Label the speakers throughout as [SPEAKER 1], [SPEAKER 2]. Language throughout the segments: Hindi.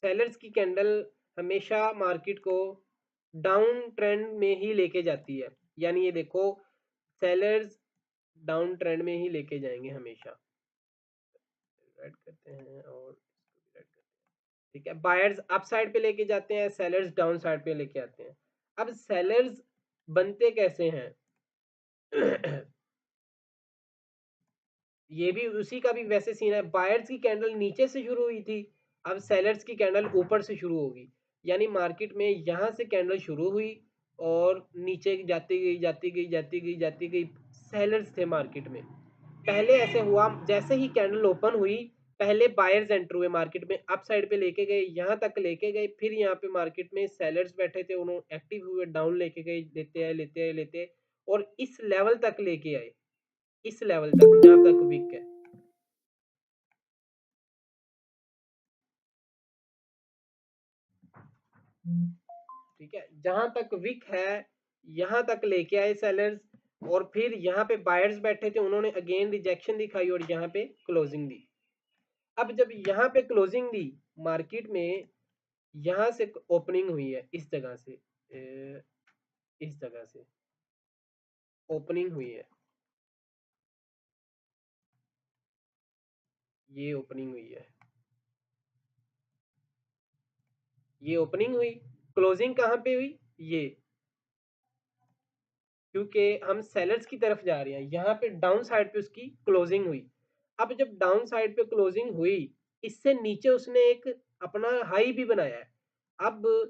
[SPEAKER 1] सेलर्स की कैंडल हमेशा मार्केट को डाउन ट्रेंड में ही लेके जाती है, यानी ये देखो सेलर्स डाउन ट्रेंड में ही लेके जाएंगे हमेशा। ऐड करते हैं और इसको भी ऐड करते हैं, ठीक है। बायर्स अप साइड पे लेके जाते हैं, सेलर्स डाउन साइड पे लेके आते हैं। अब सेलर्स बनते कैसे हैं ये भी उसी का भी वैसे सीन है। बायर्स की कैंडल नीचे से शुरू हुई थी, अब सेलर्स की कैंडल ऊपर से शुरू होगी, यानी मार्केट में यहाँ से कैंडल शुरू हुई और नीचे जाती गई जाती गई जाती गई जाती गई। सेलर्स थे मार्केट में। पहले ऐसे हुआ, जैसे ही कैंडल ओपन हुई पहले बायर्स एंटर हुए मार्केट में, अप साइड पे लेके गए, यहाँ तक लेके गए, फिर यहाँ पे मार्केट में सेलर्स बैठे थे, उन्होंने एक्टिव हुए, डाउन लेके गए, लेते आए लेते आए लेते आए और इस लेवल तक लेके आए, इस लेवल तक जहां तक विक है। ठीक है, जहां तक विक है यहां तक लेके आए सेलर्स, और फिर यहाँ पे बायर्स बैठे थे, उन्होंने अगेन रिजेक्शन दिखाई और यहाँ पे क्लोजिंग दी। अब जब यहाँ पे क्लोजिंग दी मार्केट में, यहाँ से ओपनिंग हुई है, इस जगह से इस जगह से ओपनिंग हुई है, ये ओपनिंग हुई है, ये ओपनिंग हुई। क्लोजिंग कहाँ पे हुई, ये, क्योंकि हम सेलर्स की तरफ जा रहे हैं, यहाँ पे डाउन साइड पे उसकी क्लोजिंग हुई। अब जब डाउन साइड पे क्लोजिंग हुई, इससे नीचे उसने एक अपना हाई भी बनाया है। अब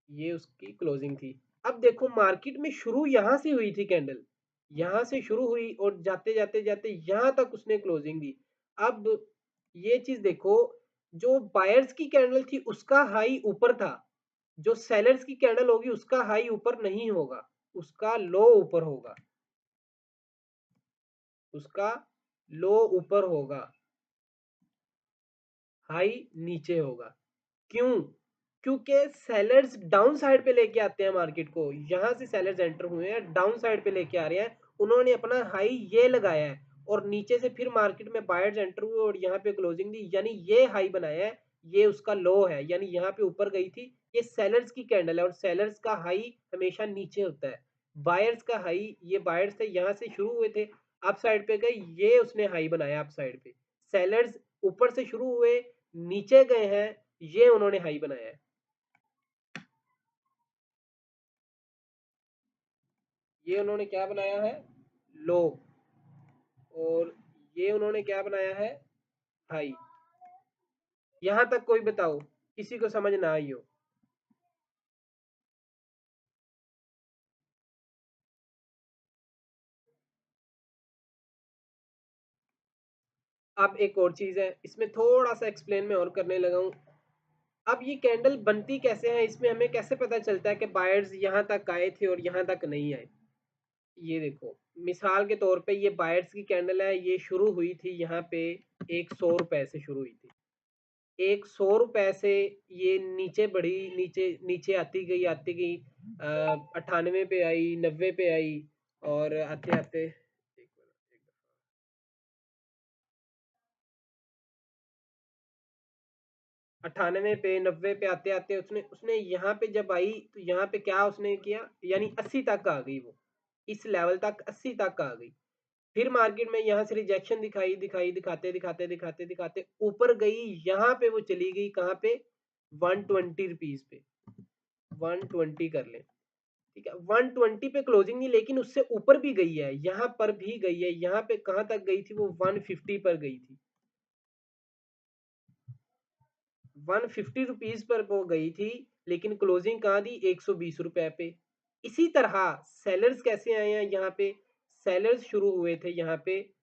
[SPEAKER 1] ये उसकी क्लोजिंग थी। अब देखो मार्केट में शुरू यहाँ से हुई थी कैंडल, यहाँ से शुरू हुई और जाते जाते जाते यहाँ तक उसने क्लोजिंग दी। अब ये चीज देखो, जो बायर्स की कैंडल थी उसका हाई ऊपर था, जो सेलर्स की कैंडल होगी उसका हाई ऊपर नहीं होगा, उसका लो ऊपर होगा, उसका लो ऊपर होगा, हाई नीचे होगा। क्यों? क्योंकि सेलर्स डाउन साइड पे लेके आते हैं मार्केट को, यहां से सेलर्स एंटर हुए हैं, डाउन साइड पे लेके आ रहे हैं, उन्होंने अपना हाई ये लगाया है और नीचे से फिर मार्केट में बायर्स एंटर हुए और यहाँ पे क्लोजिंग दी, यानी ये हाई बनाया है, ये उसका लो है, यानी यहाँ पे ऊपर गई थी। ये सेलर्स की कैंडल है और सेलर्स का हाई हमेशा नीचे होता है। बायर्स का हाई, ये बायर्स थे यहाँ से शुरू हुए थे, अप साइड पे गए, ये उसने हाई बनाया अप साइड पे। सेलर्स ऊपर से शुरू हुए, नीचे गए हैं, ये उन्होंने हाई बनाया है। ये उन्होंने क्या बनाया है, लो, और ये उन्होंने क्या बनाया है, हाई। यहां तक कोई बताओ, किसी को समझ ना आई हो। अब एक और चीज है, इसमें थोड़ा सा एक्सप्लेन मैं और करने लगा हूं। अब ये कैंडल बनती कैसे है, इसमें हमें कैसे पता चलता है कि बायर्स यहां तक आए थे और यहां तक नहीं आए। ये देखो, मिसाल के तौर पे ये बायर्स की कैंडल है, ये शुरू हुई थी यहाँ पे 100 रुपए से शुरू हुई थी, 100 रुपए से ये नीचे बढ़ी, नीचे नीचे आती गई 98 पे आई, 90 पे आई, और आते आते 98 पे 90 पे आते आते उसने उसने यहाँ पे जब आई तो यहाँ पे क्या उसने किया, यानी 80 तक आ गई वो, इस लेवल तक 80 तक आ गई। फिर मार्केट में यहाँ से रिजेक्शन दिखाई दिखाई दिखाते दिखाते दिखाते दिखाते ऊपर गई, यहाँ पे वो चली गई कहाँ पे, 120 रुपीज पे, 120 कर ले, ठीक है। 120 पे क्लोजिंग नहीं, लेकिन उससे ऊपर भी गई है, यहाँ पर भी गई है, यहाँ पे कहाँ तक गई थी वो, 150 पर गई थी, 150 रुपीज पर वो गई थी, लेकिन क्लोजिंग कहाँ दी, 120 रुपए पे। इसी तरह सेलर्स कैसे आए हैं यहाँ पे, सेलर्स शुरू हुए थे यहाँ पे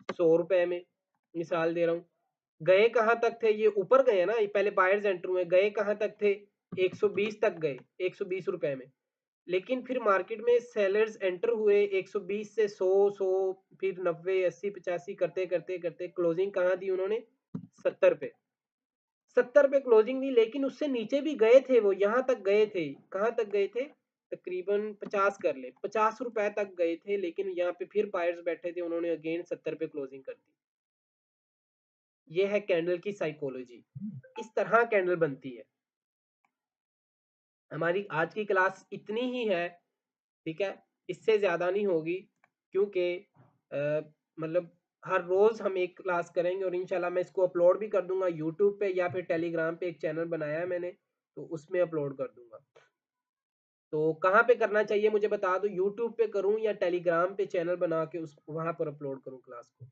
[SPEAKER 1] 100 रुपए में, मिसाल दे रहा हूँ, गए कहाँ तक थे, ये ऊपर गए ना, पहले बायर्स एंटर हुए, गए कहाँ तक थे, 120 तक गए, 120 रुपए में। लेकिन फिर मार्केट में सेलर्स एंटर हुए, 120 से 100, 100, फिर 90, 80, 85 करते करते करते क्लोजिंग कहाँ दी उन्होंने, 70 पे, 70 पे क्लोजिंग दी। लेकिन उससे नीचे भी गए थे वो, यहाँ तक गए थे, कहाँ तक गए थे, तकरीबन 50 कर ले, 50 रुपए तक गए थे, लेकिन यहाँ पे फिर बायर्स बैठे थे, उन्होंने अगेन 70 पे क्लोजिंग कर दी। ये है कैंडल की साइकोलॉजी। इस तरह कैंडल बनती है। हमारी आज की क्लास इतनी ही है, ठीक है, इससे ज़्यादा नहीं होगी, क्योंकि मतलब हर रोज़ हम एक क्लास करेंगे और इंशाल्लाह मैं इसको अपलोड भी कर दूंगा यूट्यूब पे, या फिर टेलीग्राम पे एक चैनल बनाया है मैंने, तो उसमें अपलोड कर दूंगा। तो कहाँ पे करना चाहिए मुझे बता दो, यूट्यूब पे करूँ या टेलीग्राम पे चैनल बना के उस वहाँ पर अपलोड करूँ क्लास को?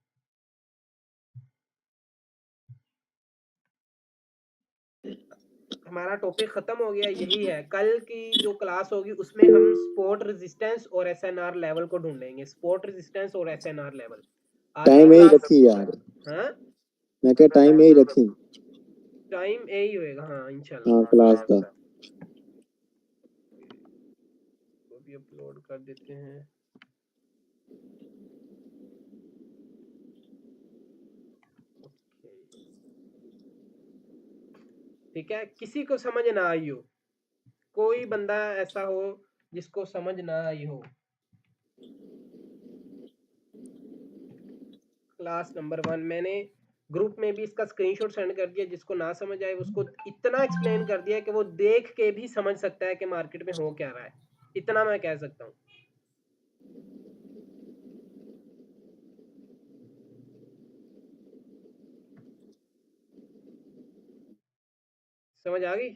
[SPEAKER 1] हमारा टॉपिक खत्म हो गया, यही है। कल की जो क्लास होगी उसमें हम स्पोर्ट रेजिस्टेंस और एसएनआर लेवल को ढूंढेंगे। स्पोर्ट रेजिस्टेंस और एसएनआर लेवल।
[SPEAKER 2] टाइम यही रखी यार,
[SPEAKER 1] हाँ
[SPEAKER 2] मैं क्या टाइम यही रखी,
[SPEAKER 1] टाइम यही होएगा, हाँ इंशाल्लाह।
[SPEAKER 2] हाँ क्लास का।
[SPEAKER 1] वो भी अपलोड कर देते हैं। ठीक है, किसी को समझ ना आई हो, कोई बंदा ऐसा हो जिसको समझ ना आई हो, क्लास नंबर 1 मैंने ग्रुप में भी इसका स्क्रीनशॉट सेंड कर दिया। जिसको ना समझ आए उसको इतना एक्सप्लेन कर दिया कि वो देख के भी समझ सकता है कि मार्केट में हो क्या रहा है। इतना मैं कह सकता हूँ। समझ आ गई?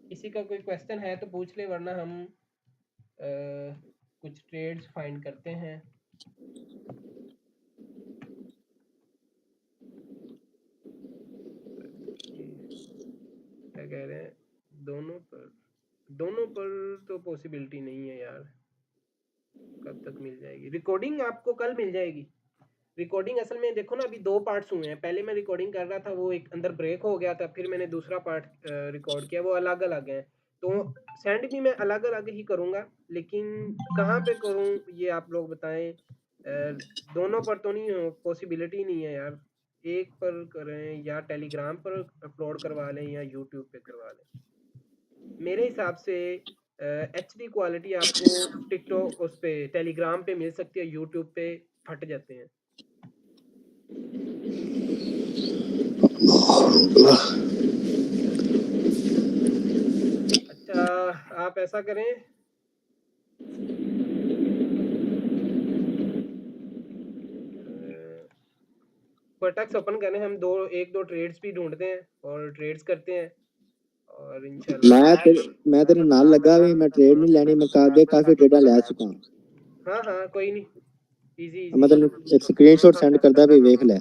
[SPEAKER 1] किसी का कोई क्वेश्चन है तो पूछ ले, वरना हम कुछ ट्रेड्स फाइंड करते हैं। क्या कह रहे हैं, दोनों पर तो पॉसिबिलिटी नहीं है यार। कब तक मिल जाएगी रिकॉर्डिंग? आपको कल मिल जाएगी रिकॉर्डिंग। असल में देखो ना, अभी 2 पार्ट्स हुए हैं। पहले मैं रिकॉर्डिंग कर रहा था, वो एक अंदर ब्रेक हो गया था, फिर मैंने दूसरा पार्ट रिकॉर्ड किया, वो अलग अलग है। तो सेंड भी मैं अलग अलग ही करूँगा, लेकिन कहाँ पे करूँ ये आप लोग बताएं। दोनों पर तो नहीं, पॉसिबिलिटी नहीं है यार। एक पर करें या टेलीग्राम पर अपलोड करवा लें या यूट्यूब पे करवा लें। मेरे हिसाब से HD क्वालिटी आपको टिकटॉक उस पे टेलीग्राम पे मिल सकती है, यूट्यूब पे फट जाते हैं। अच्छा, आप ऐसा करें, कोटक्स ओपन करें, हम एक दो ट्रेड्स भी ढूंढते हैं और ट्रेड्स करते हैं, और इंशाल्लाह
[SPEAKER 2] मैं तेरे नाल लगा भी, मैं ट्रेड नहीं लेनी, मैं आगे काफी ट्रेडा ले चुका हूं।
[SPEAKER 1] हाँ हाँ कोई नहीं, इजी
[SPEAKER 2] मैं
[SPEAKER 1] इजी।
[SPEAKER 2] तेन एक स्क्रीनशॉट सेंड करदा भी, वेख ले।